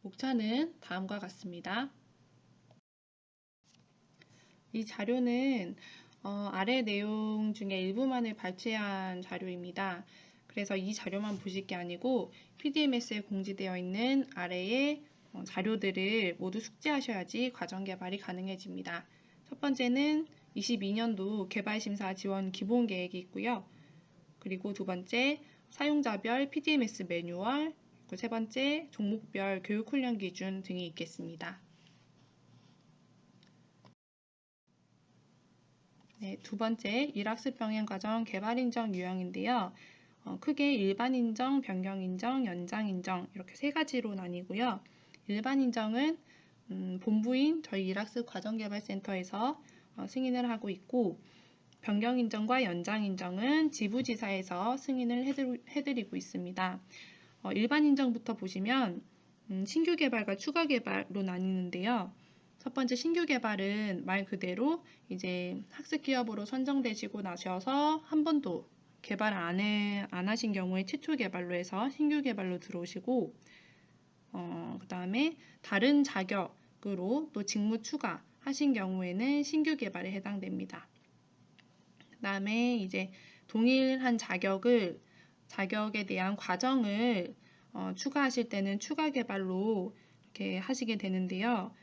목차는 다음과 같습니다. 이 자료는 아래 내용 중에 일부만을 발췌한 자료입니다. 그래서 이 자료만 보실 게 아니고 PDMS에 공지되어 있는 아래의 자료들을 모두 숙지하셔야지 과정 개발이 가능해집니다. 첫 번째는 22년도 개발심사 지원 기본 계획이 있고요. 그리고 두 번째, 사용자별 PDMS 매뉴얼, 그리고 세 번째, 종목별 교육훈련 기준 등이 있겠습니다. 네, 두 번째, 일학습 병행 과정 개발 인정 유형인데요. 크게 일반 인정, 변경 인정, 연장 인정 이렇게 세 가지로 나뉘고요. 일반 인정은 본부인 저희 일학습 과정개발센터에서 승인을 하고 있고, 변경 인정과 연장 인정은 지부지사에서 승인을 해드리고 있습니다. 일반 인정부터 보시면 신규 개발과 추가 개발로 나뉘는데요. 첫 번째 신규 개발은 말 그대로 이제 학습 기업으로 선정되시고 나셔서 한 번도 개발 안 하신 경우에 최초 개발로 해서 신규 개발로 들어오시고, 그 다음에 다른 자격으로 또 직무 추가 하신 경우에는 신규 개발에 해당됩니다. 그 다음에 이제 동일한 자격에 대한 과정을 추가하실 때는 추가 개발로 이렇게 하시게 되는데요.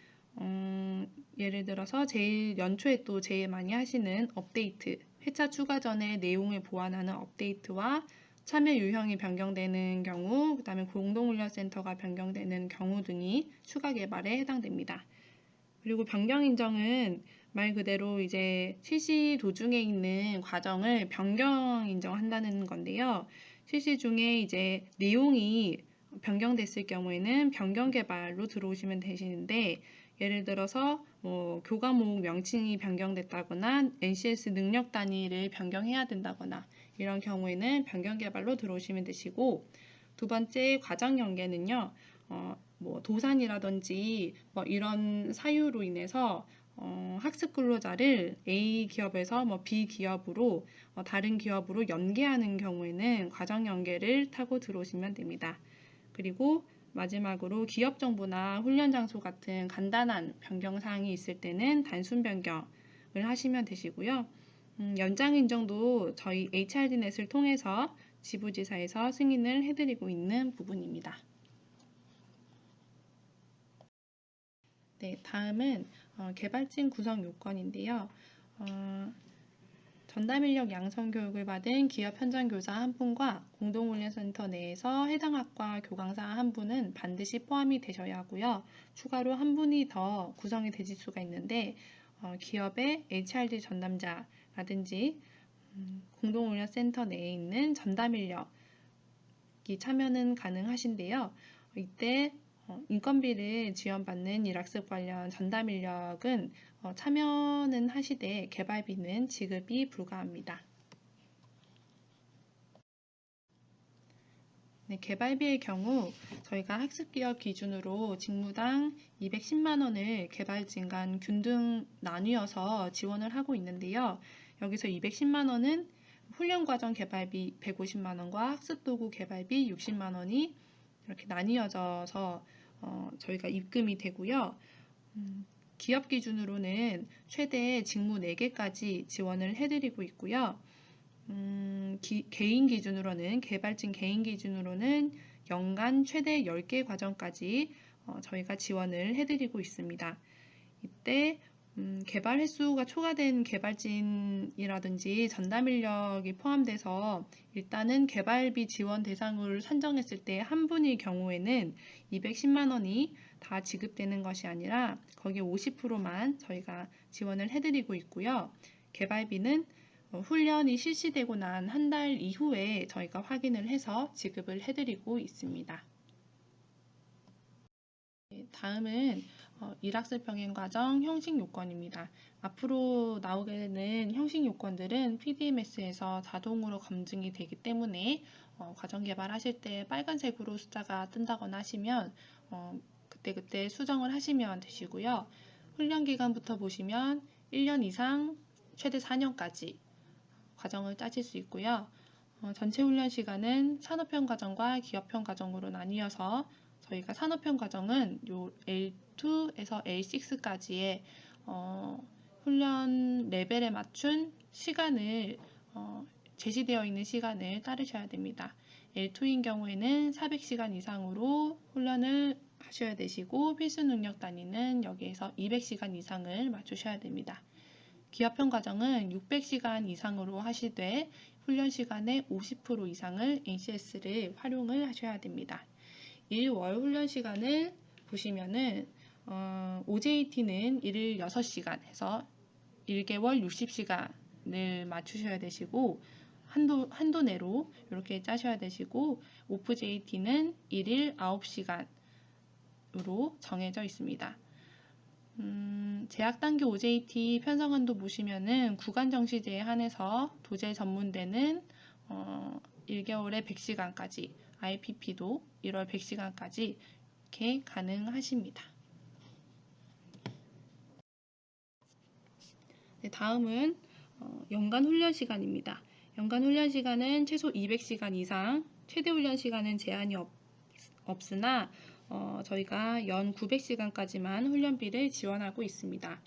예를 들어서 제일 연초에 또 제일 많이 하시는 업데이트, 회차 추가 전에 내용을 보완하는 업데이트와 참여 유형이 변경되는 경우, 그 다음에 공동훈련센터가 변경되는 경우 등이 추가 개발에 해당됩니다. 그리고 변경 인정은 말 그대로 이제 실시 도중에 있는 과정을 변경 인정한다는 건데요. 실시 중에 이제 내용이 변경됐을 경우에는 변경 개발로 들어오시면 되시는데, 예를 들어서 교과목 명칭이 변경됐다거나 NCS 능력 단위를 변경해야 된다거나 이런 경우에는 변경 개발로 들어오시면 되시고, 두 번째 과정 연계는요. 도산이라든지 이런 사유로 인해서 학습 근로자를 A 기업에서 B 기업으로 다른 기업으로 연계하는 경우에는 과정 연계를 타고 들어오시면 됩니다. 그리고 마지막으로 기업 정보나 훈련 장소 같은 간단한 변경 사항이 있을 때는 단순 변경을 하시면 되시고요. 연장 인정도 저희 HRD넷을 통해서 지부지사에서 승인을 해드리고 있는 부분입니다. 네, 다음은 개발진 구성 요건인데요. 전담 인력 양성 교육을 받은 기업 현장 교사 한 분과 공동훈련센터 내에서 해당 학과 교강사 한 분은 반드시 포함이 되셔야 하고요. 추가로 한 분이 더 구성이 되실 수가 있는데 기업의 HRD 전담자라든지 공동훈련센터 내에 있는 전담 인력이 참여는 가능하신데요. 이때 인건비를 지원받는 일학습 관련 전담 인력은 참여는 하시되 개발비는 지급이 불가합니다. 네, 개발비의 경우 저희가 학습기업 기준으로 직무당 210만 원을 개발진 간 균등 나뉘어서 지원을 하고 있는데요. 여기서 210만 원은 훈련과정 개발비 150만 원과 학습도구 개발비 60만 원이 이렇게 나뉘어져서 저희가 입금이 되고요. 기업 기준으로는 최대 직무 4개까지 지원을 해드리고 있고요. 개인 기준으로는 개발진 개인 기준으로는 연간 최대 10개 과정까지 저희가 지원을 해드리고 있습니다. 이때 개발 횟수가 초과된 개발진이라든지 전담 인력이 포함돼서 일단은 개발비 지원 대상을 선정했을 때 한 분의 경우에는 210만 원이 다 지급되는 것이 아니라 거기에 50%만 저희가 지원을 해드리고 있고요. 개발비는 훈련이 실시되고 난 한 달 이후에 저희가 확인을 해서 지급을 해드리고 있습니다. 다음은 일학습 병행 과정 형식 요건입니다. 앞으로 나오게 되는 형식 요건들은 PDMS에서 자동으로 검증이 되기 때문에 과정 개발하실 때 빨간색으로 숫자가 뜬다거나 하시면 그때 수정을 하시면 되시고요. 훈련 기간부터 보시면 1년 이상 최대 4년까지 과정을 짜실 수 있고요. 전체 훈련 시간은 산업형 과정과 기업형 과정으로 나뉘어서 저희가 산업형 과정은 요 L2에서 L6까지의 훈련 레벨에 맞춘 시간을 제시되어 있는 시간을 따르셔야 됩니다. L2인 경우에는 400시간 이상으로 훈련을 하셔야 되시고 필수 능력 단위는 여기에서 200시간 이상을 맞추셔야 됩니다. 기업형 과정은 600시간 이상으로 하시되 훈련 시간의 50% 이상을 NCS를 활용을 하셔야 됩니다. 1월 훈련 시간을 보시면은 OJT는 1일 6시간 해서 1개월 60시간을 맞추셔야 되시고 한도 내로 이렇게 짜셔야 되시고 OFJT는 1일 9시간으로 정해져 있습니다. 제약단계 OJT 편성한도 보시면은 구간 정시제에 한해서 도제 전문대는 1개월에 100시간까지, IPP도 1월 100시간까지 이렇게 가능하십니다. 네, 다음은 연간 훈련 시간입니다. 연간 훈련 시간은 최소 200시간 이상, 최대 훈련 시간은 제한이 없으나 저희가 연 900시간까지만 훈련비를 지원하고 있습니다.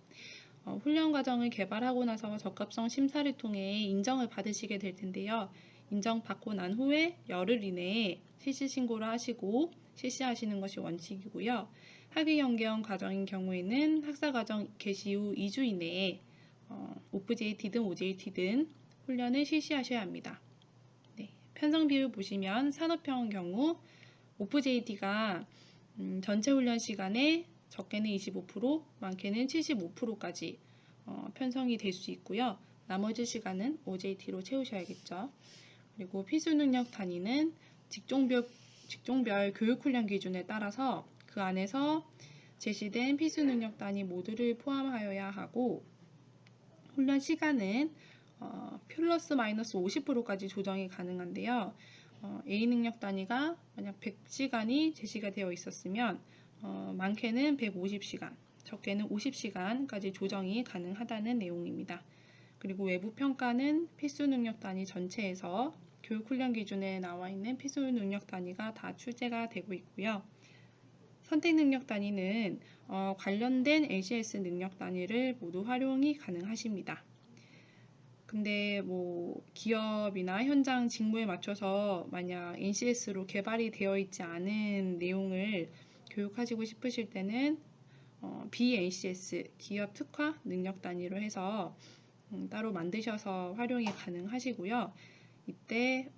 훈련 과정을 개발하고 나서 적합성 심사를 통해 인정을 받으시게 될 텐데요. 인정받고 난 후에 열흘 이내에 실시 신고를 하시고 실시하시는 것이 원칙이고요. 학위 연계형 과정인 경우에는 학사 과정 개시 후 2주 이내에 OFJT든 OJT든 훈련을 실시하셔야 합니다. 네, 편성 비율 보시면 산업형 경우 OFJT가 전체 훈련 시간에 적게는 25%, 많게는 75%까지 편성이 될 수 있고요. 나머지 시간은 OJT로 채우셔야겠죠. 그리고 필수 능력 단위는 직종별 교육 훈련 기준에 따라서 그 안에서 제시된 필수 능력 단위 모두를 포함하여야 하고 훈련 시간은 플러스 마이너스 50%까지 조정이 가능한데요. A 능력 단위가 만약 100시간이 제시가 되어 있었으면 많게는 150시간, 적게는 50시간까지 조정이 가능하다는 내용입니다. 그리고 외부 평가는 필수 능력 단위 전체에서 교육 훈련 기준에 나와 있는 필수 능력 단위가 다 출제가 되고 있고요. 선택 능력 단위는 관련된 NCS 능력 단위를 모두 활용이 가능하십니다. 근데 뭐 기업이나 현장 직무에 맞춰서 만약 NCS로 개발이 되어 있지 않은 내용을 교육하시고 싶으실 때는 BNCS 기업 특화 능력 단위로 해서 따로 만드셔서 활용이 가능하시고요. 이때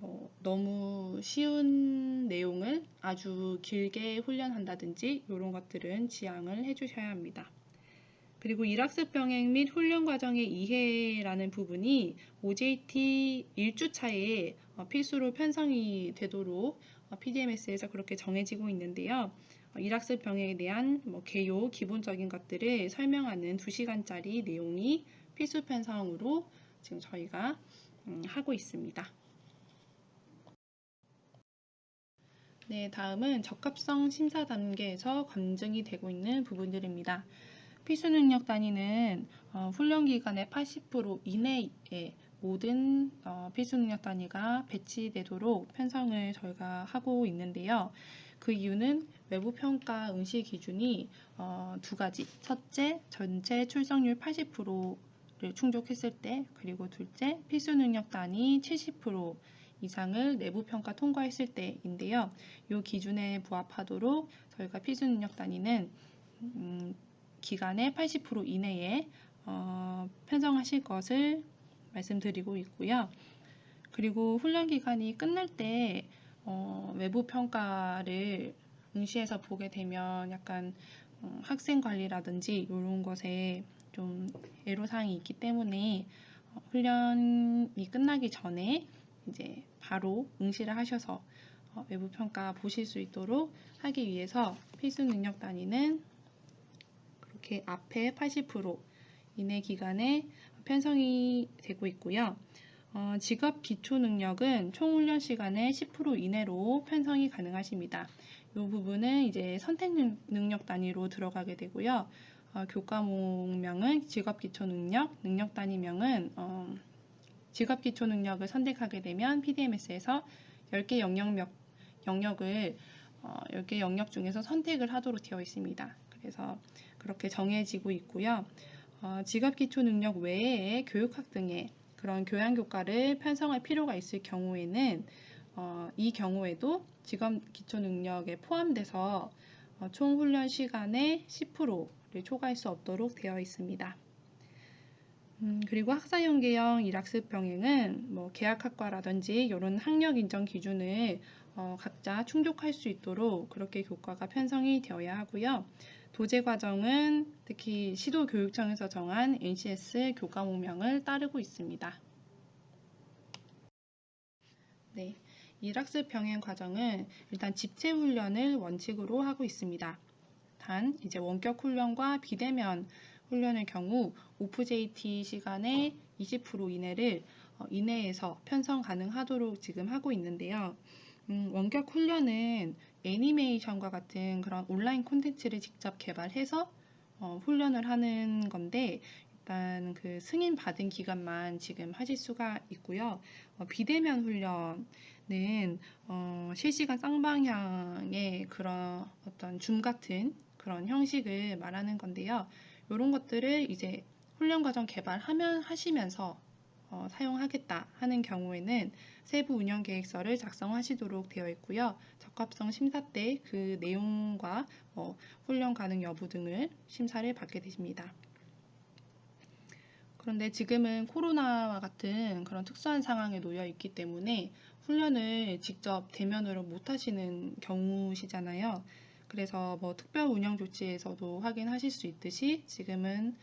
너무 쉬운 내용을 아주 길게 훈련한다든지 이런 것들은 지양을 해주셔야 합니다. 그리고 일학습 병행 및 훈련 과정의 이해라는 부분이 OJT 1주차에 필수로 편성이 되도록 PDMS에서 그렇게 정해지고 있는데요. 일학습 병행에 대한 개요, 기본적인 것들을 설명하는 2시간짜리 내용이 필수 편성으로 지금 저희가 하고 있습니다. 네, 다음은 적합성 심사 단계에서 검증이 되고 있는 부분들입니다. 필수 능력 단위는 훈련 기간의 80% 이내에 모든 필수 능력 단위가 배치되도록 편성을 저희가 하고 있는데요. 그 이유는 외부 평가 응시 기준이 두 가지. 첫째, 전체 출석률 80%를 충족했을 때, 그리고 둘째, 필수 능력 단위 70% 이상을 내부 평가 통과했을 때인데요. 이 기준에 부합하도록 저희가 필수 능력 단위는 기간의 80% 이내에 편성하실 것을 말씀드리고 있고요. 그리고 훈련 기간이 끝날 때 외부 평가를 응시해서 보게 되면 약간 학생 관리라든지 이런 것에 좀 애로사항이 있기 때문에 훈련이 끝나기 전에 이제 바로 응시를 하셔서 외부 평가 보실 수 있도록 하기 위해서 필수 능력 단위는 이렇게 앞에 80% 이내 기간에 편성이 되고 있고요. 직업 기초 능력은 총 훈련 시간의 10% 이내로 편성이 가능하십니다. 이 부분은 이제 선택 능력 단위로 들어가게 되고요. 교과목명은 직업 기초 능력, 능력 단위명은 직업 기초 능력을 선택하게 되면 PDMS에서 10개 영역을 여기 영역 중에서 선택을 하도록 되어 있습니다. 그래서 그렇게 정해지고 있고요. 직업기초능력 외에 교육학 등의 그런 교양교과를 편성할 필요가 있을 경우에는 이 경우에도 직업기초능력에 포함돼서 총 훈련 시간의 10%를 초과할 수 없도록 되어 있습니다. 그리고 학사연계형 일학습 병행은 뭐 계약학과라든지 이런 학력 인정 기준을 각자 충족할 수 있도록 그렇게 교과가 편성이 되어야 하고요. 도제 과정은 특히 시도교육청에서 정한 NCS 교과목명을 따르고 있습니다. 네, 일학습 병행 과정은 일단 집체 훈련을 원칙으로 하고 있습니다. 단 이제 원격 훈련과 비대면 훈련의 경우 오프JT 시간의 20% 이내에서 편성 가능하도록 지금 하고 있는데요. 원격 훈련은 애니메이션과 같은 그런 온라인 콘텐츠를 직접 개발해서 훈련을 하는 건데 일단 그 승인 받은 기간만 지금 하실 수가 있고요. 비대면 훈련은 실시간 쌍방향의 그런 어떤 줌 같은 그런 형식을 말하는 건데요. 이런 것들을 이제 훈련 과정 하시면서 사용하겠다 하는 경우에는 세부 운영 계획서를 작성하시도록 되어 있고요. 적합성 심사 때 그 내용과 훈련 가능 여부 등을 심사를 받게 되십니다. 그런데 지금은 코로나와 같은 그런 특수한 상황에 놓여 있기 때문에 훈련을 직접 대면으로 못 하시는 경우시잖아요. 그래서 뭐 특별 운영 조치에서도 확인하실 수 있듯이 지금은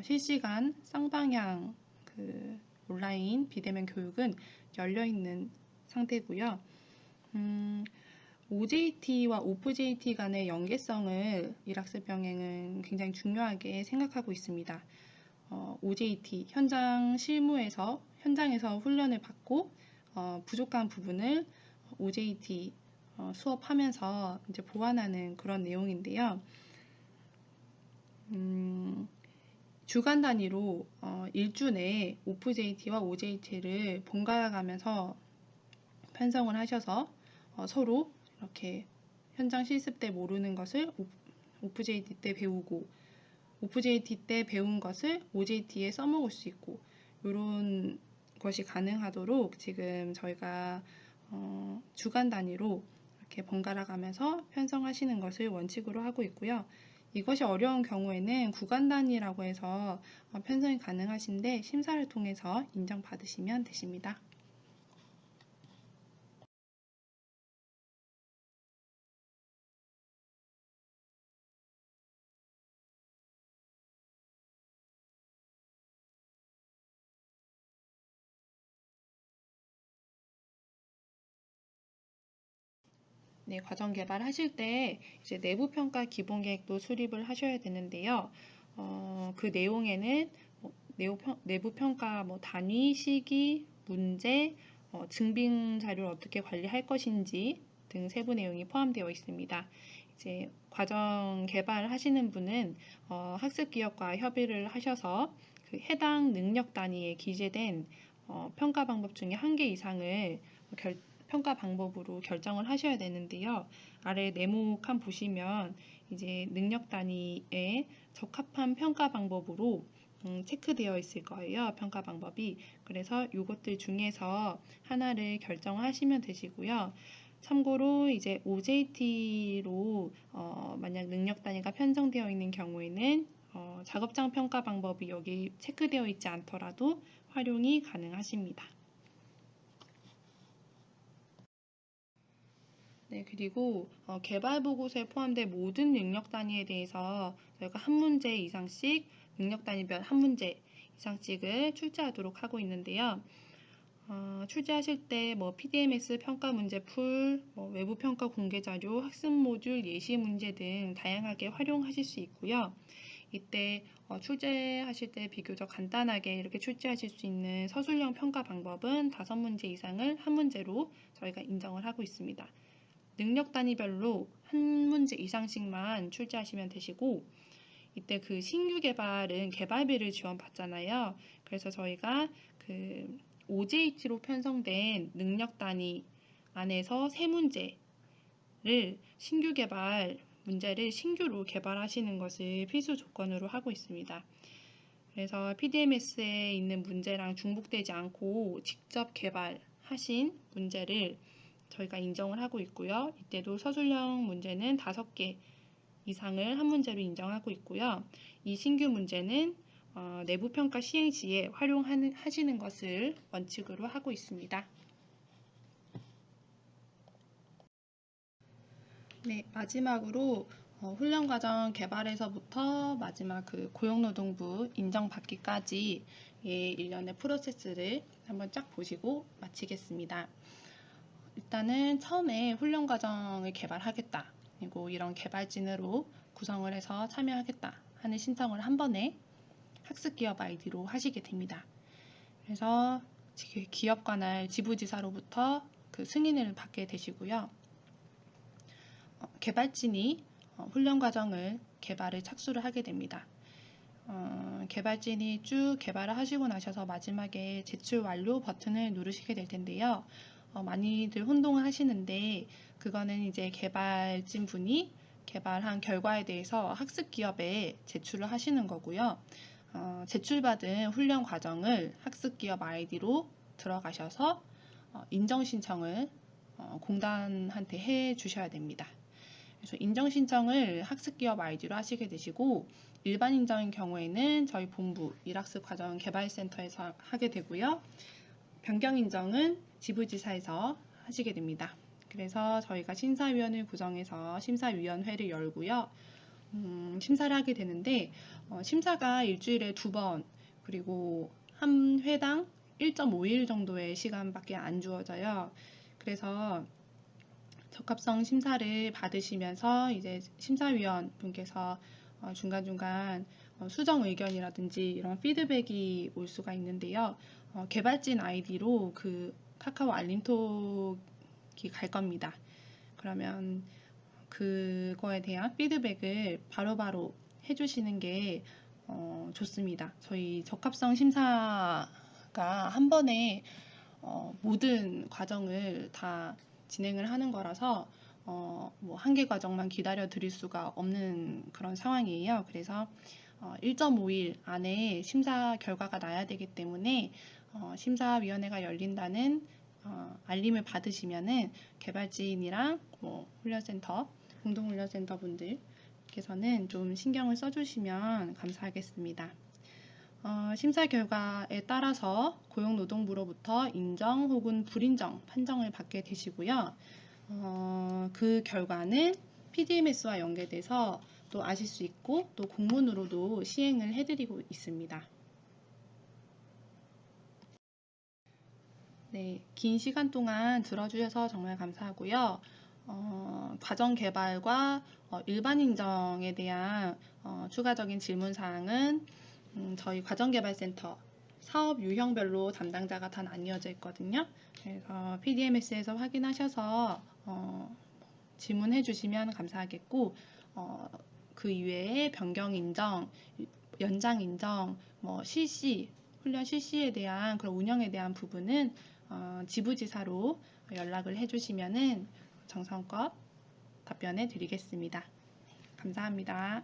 실시간 쌍방향 그 온라인 비대면 교육은 열려 있는 상태고요. OJT와 오프JT 간의 연계성을 일학습 병행은 굉장히 중요하게 생각하고 있습니다. OJT 현장에서 훈련을 받고 부족한 부분을 OJT 수업하면서 이제 보완하는 그런 내용인데요. 주간 단위로 일주 내에 오프JT와 OJT를 번갈아 가면서 편성을 하셔서 서로 이렇게 현장 실습 때 모르는 것을 오프JT 때 배우고 오프JT 때 배운 것을 OJT에 써먹을 수 있고 이런 것이 가능하도록 지금 저희가 주간 단위로 이렇게 번갈아 가면서 편성하시는 것을 원칙으로 하고 있고요. 이것이 어려운 경우에는 구간 단위라고 해서 편성이 가능하신데 심사를 통해서 인정받으시면 되십니다. 네, 과정 개발하실 때 이제 내부 평가 기본 계획도 수립을 하셔야 되는데요. 그 내용에는 내부 평가 단위, 시기, 문제, 증빙 자료를 어떻게 관리할 것인지 등 세부 내용이 포함되어 있습니다. 이제 과정 개발하시는 분은 학습 기업과 협의를 하셔서 그 해당 능력 단위에 기재된 평가 방법 중에 한 개 이상을 평가 방법으로 결정을 하셔야 되는데요. 아래 네모칸 보시면 이제 능력 단위에 적합한 평가 방법으로 체크되어 있을 거예요. 평가 방법이. 그래서 이것들 중에서 하나를 결정하시면 되시고요. 참고로 이제 OJT로 만약 능력 단위가 편성되어 있는 경우에는 작업장 평가 방법이 여기 체크되어 있지 않더라도 활용이 가능하십니다. 네, 그리고 개발 보고서에 포함된 모든 능력 단위에 대해서 저희가 한 문제 이상씩 능력 단위별 한 문제 이상씩을 출제하도록 하고 있는데요. 출제하실 때 PDMS 평가 문제 풀, 외부 평가 공개 자료, 학습 모듈 예시 문제 등 다양하게 활용하실 수 있고요. 이때 출제하실 때 비교적 간단하게 이렇게 출제하실 수 있는 서술형 평가 방법은 5문제 이상을 한 문제로 저희가 인정을 하고 있습니다. 능력 단위별로 한 문제 이상씩만 출제하시면 되시고 이때 그 신규 개발은 개발비를 지원받잖아요. 그래서 저희가 그 OJT로 편성된 능력 단위 안에서 3문제 신규 개발 문제를 신규로 개발하시는 것을 필수 조건으로 하고 있습니다. 그래서 PDMS에 있는 문제랑 중복되지 않고 직접 개발하신 문제를 저희가 인정을 하고 있고요. 이때도 서술형 문제는 5개 이상을 한 문제로 인정하고 있고요. 이 신규 문제는 내부 평가 시행 시에 활용하시는 것을 원칙으로 하고 있습니다. 네, 마지막으로 훈련과정 개발에서부터 마지막 그 고용노동부 인정받기까지의 일련의 프로세스를 한번 쫙 보시고 마치겠습니다. 일단은 처음에 훈련과정을 개발하겠다, 그리고 이런 개발진으로 구성을 해서 참여하겠다 하는 신청을 한 번에 학습기업 아이디로 하시게 됩니다. 그래서 기업 관할 지부지사로부터 그 승인을 받게 되시고요. 개발진이 훈련 과정을 개발을 착수를 하게 됩니다. 개발진이 쭉 개발을 하시고 나셔서 마지막에 제출 완료 버튼을 누르시게 될 텐데요. 많이들 혼동을 하시는데 그거는 이제 개발진 분이 개발한 결과에 대해서 학습 기업에 제출을 하시는 거고요. 제출받은 훈련 과정을 학습 기업 아이디로 들어가셔서 인정 신청을 공단한테 해 주셔야 됩니다. 그래서 인정 신청을 학습기업 아이디로 하시게 되시고 일반 인정인 경우에는 저희 본부 일학습 과정 개발센터에서 하게 되고요. 변경 인정은 지부지사에서 하시게 됩니다. 그래서 저희가 심사위원을 구성해서 심사위원회를 열고요. 심사를 하게 되는데 심사가 일주일에 2번 그리고 한 회당 1.5일 정도의 시간밖에 안 주어져요. 그래서 적합성 심사를 받으시면서 이제 심사위원 분께서 중간중간 수정 의견이라든지 이런 피드백이 올 수가 있는데요. 개발진 아이디로 그 카카오 알림톡이 갈 겁니다. 그러면 그거에 대한 피드백을 바로바로 해주시는 게 좋습니다. 저희 적합성 심사가 한 번에 모든 과정을 다 진행을 하는 거라서 뭐 한 개 과정만 기다려 드릴 수가 없는 그런 상황이에요. 그래서 1.5일 안에 심사 결과가 나야 되기 때문에 심사위원회가 열린다는 알림을 받으시면은 개발진이랑 뭐 훈련센터, 공동훈련센터 분들께서는 좀 신경을 써주시면 감사하겠습니다. 심사 결과에 따라서 고용노동부로부터 인정 혹은 불인정 판정을 받게 되시고요. 그 결과는 PDMS와 연계돼서 또 아실 수 있고 또 공문으로도 시행을 해드리고 있습니다. 네, 긴 시간 동안 들어주셔서 정말 감사하고요. 과정 개발과 일반 인정에 대한 추가적인 질문 사항은 저희 과정개발센터 사업 유형별로 담당자가 다 나뉘어져 있거든요. 그래서 PDMS에서 확인하셔서 질문해 주시면 감사하겠고 그 이외에 변경 인정, 연장 인정, 뭐 실시, 훈련 실시에 대한 그런 운영에 대한 부분은 지부지사로 연락을 해주시면은 정성껏 답변해 드리겠습니다. 감사합니다.